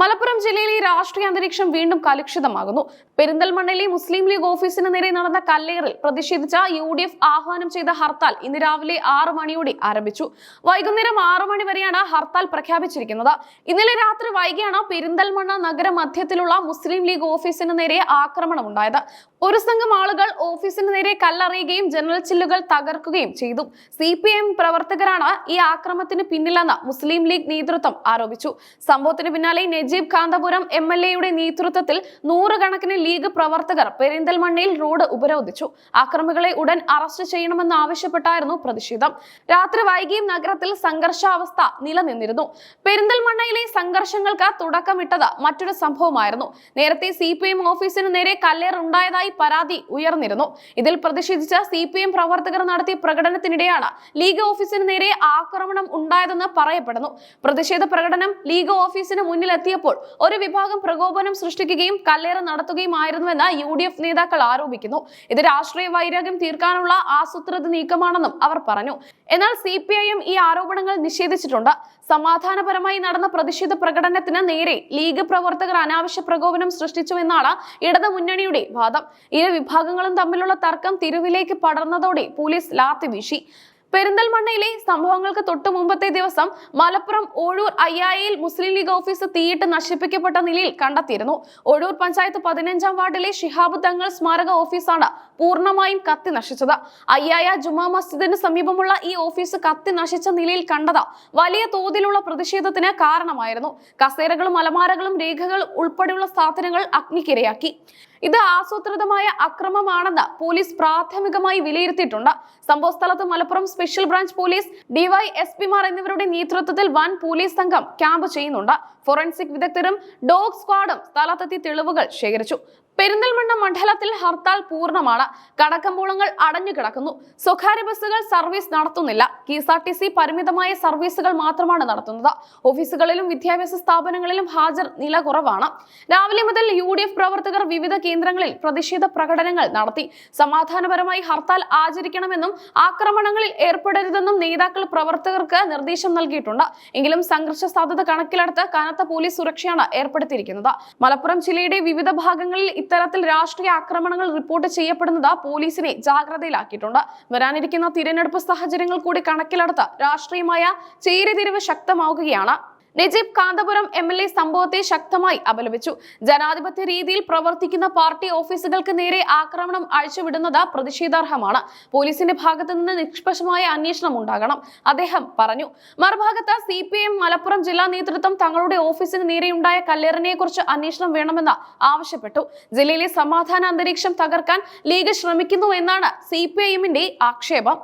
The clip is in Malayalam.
മലപ്പുറം ജില്ലയിലെ രാഷ്ട്രീയ അന്തരീക്ഷം വീണ്ടും കലുഷിതമാകുന്നു. പെരിന്തൽമണ്ണയിലെ മുസ്ലിം ലീഗ് ഓഫീസിന് നേരെ നടന്ന കല്ലേറിൽ പ്രതിഷേധിച്ച UDF ആഹ്വാനം ചെയ്ത ഹർത്താൽ ഇന്ന് രാവിലെ 6 മണിയോടെ ആരംഭിച്ചു. വൈകുന്നേരം 6 മണി വരെയാണ് ഹർത്താൽ പ്രഖ്യാപിച്ചിരിക്കുന്നത്. ഇന്നലെ രാത്രി വൈകിയാണ് പെരിന്തൽമണ്ണ നഗര മധ്യത്തിലുള്ള മുസ്ലിം ലീഗ് ഓഫീസിന് നേരെ ആക്രമണമുണ്ടായത്. ഒരു സംഘം ആളുകൾ ഓഫീസിന് നേരെ കല്ലെറിയുകയും ജനറൽ ചില്ലുകൾ തകർക്കുകയും ചെയ്തു. CPM പ്രവർത്തകരാണ് ഈ ആക്രമണത്തിന് പിന്നിലെന്ന് മുസ്ലിം ലീഗ് നേതൃത്വം ആരോപിച്ചു. സംഭവത്തിന് പിന്നാലെ നജീബ് കാന്തപുരം MLA നേതൃത്വത്തിൽ നൂറുകണക്കിന് ലീഗ് പ്രവർത്തകർ പെരിന്തൽമണ്ണയിൽ റോഡ് ഉപരോധിച്ചു. ആക്രമികളെ ഉടൻ അറസ്റ്റ് ചെയ്യണമെന്ന് ആവശ്യപ്പെട്ടായിരുന്നു പ്രതിഷേധം. രാത്രി വൈകിയും നഗരത്തിൽ സംഘർഷാവസ്ഥ നിലനിന്നിരുന്നു. പെരിന്തൽമണ്ണയിലെ സംഘർഷങ്ങൾക്ക് തുടക്കമിട്ടത് മറ്റൊരു സംഭവമായിരുന്നു. നേരത്തെ CPM ഓഫീസിന് നേരെ കല്ലേറുണ്ടായതായി പരാതി ഉയർന്നിരുന്നു. ഇതിൽ പ്രതിഷേധിച്ച CPM പ്രവർത്തകർ നടത്തിയ പ്രകടനത്തിനിടെയാണ് ലീഗ് ഓഫീസിന് നേരെ ആക്രമണം ഉണ്ടായതെന്ന് പറയപ്പെടുന്നു. പ്രതിഷേധ പ്രകടനം ലീഗ് ഓഫീസിന് മുന്നിലെത്തിയപ്പോൾ ഒരു വിഭാഗം പ്രകോപനം സൃഷ്ടിക്കുകയും കല്ലേറ് നടത്തുകയുമായിരുന്നുവെന്ന് UDF നേതാക്കൾ ആരോപിക്കുന്നു. ഇത് രാഷ്ട്രീയ വൈരാഗ്യം തീർക്കാനുള്ള ആസൂത്രിത നീക്കമാണെന്നും അവർ പറഞ്ഞു. എന്നാൽ CPIM ഈ ആരോപണങ്ങൾ നിഷേധിച്ചിട്ടുണ്ട്. സമാധാനപരമായി നടന്ന പ്രതിഷേധ പ്രകടനത്തിന് നേരെ ലീഗ് പ്രവർത്തകർ അനാവശ്യ പ്രകോപനം സൃഷ്ടിച്ചുവെന്നാണ് ഇടതു മുന്നണിയുടെ വാദം. ഇരു വിഭാഗങ്ങളും തമ്മിലുള്ള തർക്കം തെരുവിലേക്ക് പടർന്നതോടെ പോലീസ് ലാത്തി വീശി. പെരിന്തൽമണ്ണയിലെ സംഭവങ്ങൾക്ക് തൊട്ടു മുമ്പത്തെ ദിവസം മലപ്പുറം ഒഴൂർ അയ്യായിൽ മുസ്ലിം ലീഗ് ഓഫീസ് തീയിട്ട് നശിപ്പിക്കപ്പെട്ട നിലയിൽ കണ്ടെത്തിയിരുന്നു. ഒഴൂർ പഞ്ചായത്ത് 15-ാം വാർഡിലെ ശിഹാബ് തങ്ങൾ സ്മാരക ഓഫീസാണ് പൂർണ്ണമായും കത്തി നശിച്ചത്. അയ്യായ ജുമാ മസ്ജിദിന് സമീപമുള്ള ഈ ഓഫീസ് കത്തി നശിച്ച നിലയിൽ കണ്ടത് വലിയ തോതിലുള്ള പ്രതിഷേധത്തിന് കാരണമായിരുന്നു. കസേരകളും അലമാരകളും രേഖകളും ഉൾപ്പെടെയുള്ള സാധനങ്ങൾ അഗ്നിക്കിരയാക്കി. ഇത് ആസൂത്രിതമായ അക്രമമാണെന്ന് പോലീസ് പ്രാഥമികമായി വിലയിരുത്തിയിട്ടുണ്ട്. സംഭവ സ്ഥലത്ത് മലപ്പുറം സ്പെഷ്യൽ ബ്രാഞ്ച് പോലീസ്, DYSPമാർ എന്നിവരുടെ നേതൃത്വത്തിൽ വൻ പോലീസ് സംഘം ക്യാമ്പ് ചെയ്യുന്നുണ്ട്. ഫോറൻസിക് വിദഗ്ധരും ഡോഗ് സ്ക്വാഡും സ്ഥലത്തെത്തി തെളിവുകൾ ശേഖരിച്ചു. പെരിന്തൽമണ്ണ മണ്ഡലത്തിൽ ഹർത്താൽ പൂർണ്ണമാണ്. കടകമ്പോളങ്ങൾ അടഞ്ഞു കിടക്കുന്നു. സ്വകാര്യ ബസ്സുകൾ സർവീസ് നടത്തുന്നില്ല. KSRTC പരിമിതമായ സർവീസുകൾ മാത്രമാണ് നടത്തുന്നത്. ഓഫീസുകളിലും വിദ്യാഭ്യാസ സ്ഥാപനങ്ങളിലും ഹാജർ നില കുറവാണ്. രാവിലെ മുതൽ UDF പ്രവർത്തകർ വിവിധ കേന്ദ്രങ്ങളിൽ പ്രതിഷേധ പ്രകടനങ്ങൾ നടത്തി. സമാധാനപരമായി ഹർത്താൽ ആചരിക്കണമെന്നും ആക്രമണങ്ങളിൽ ഏർപ്പെടരുതെന്നും നേതാക്കൾ പ്രവർത്തകർക്ക് നിർദ്ദേശം നൽകിയിട്ടുണ്ട്. എങ്കിലും സംഘർഷ സാധ്യത കണക്കിലെടുത്ത് കനത്ത പോലീസ് സുരക്ഷയാണ് ഏർപ്പെടുത്തിയിരിക്കുന്നത്. മലപ്പുറം ജില്ലയുടെ വിവിധ ഭാഗങ്ങളിൽ ഇത്തരത്തിൽ രാഷ്ട്രീയ ആക്രമണങ്ങൾ റിപ്പോർട്ട് ചെയ്യപ്പെടുന്നത് പോലീസിനെ ജാഗ്രതയിലാക്കിയിട്ടുണ്ട്. വരാനിരിക്കുന്ന തിരഞ്ഞെടുപ്പ് സാഹചര്യങ്ങൾ കൂടി കണക്കിലെടുത്ത് രാഷ്ട്രീയമായ ചേരിതിരിവ് ശക്തമാവുകയാണ്. നജീബ് കാന്തപുരം MLA സംഭവത്തെ ശക്തമായി അപലപിച്ചു. ജനാധിപത്യ രീതിയിൽ പ്രവർത്തിക്കുന്ന പാർട്ടി ഓഫീസുകൾക്ക് നേരെ ആക്രമണം അഴിച്ചുവിടുന്നത് പ്രതിഷേധാർഹമാണ്. പോലീസിന്റെ ഭാഗത്തു നിന്ന് നിഷ്പക്ഷമായ അന്വേഷണം ഉണ്ടാകണം, അദ്ദേഹം പറഞ്ഞു. മറുഭാഗത്ത് CPM മലപ്പുറം ജില്ലാ നേതൃത്വം തങ്ങളുടെ ഓഫീസിന് നേരെയുണ്ടായ കല്ലേറിനെക്കുറിച്ച് അന്വേഷണം വേണമെന്ന് ആവശ്യപ്പെട്ടു. ജില്ലയിലെ സമാധാന അന്തരീക്ഷം തകർക്കാൻ ലീഗ് ശ്രമിക്കുന്നു എന്നാണ് CPIMന്റെ ആക്ഷേപം.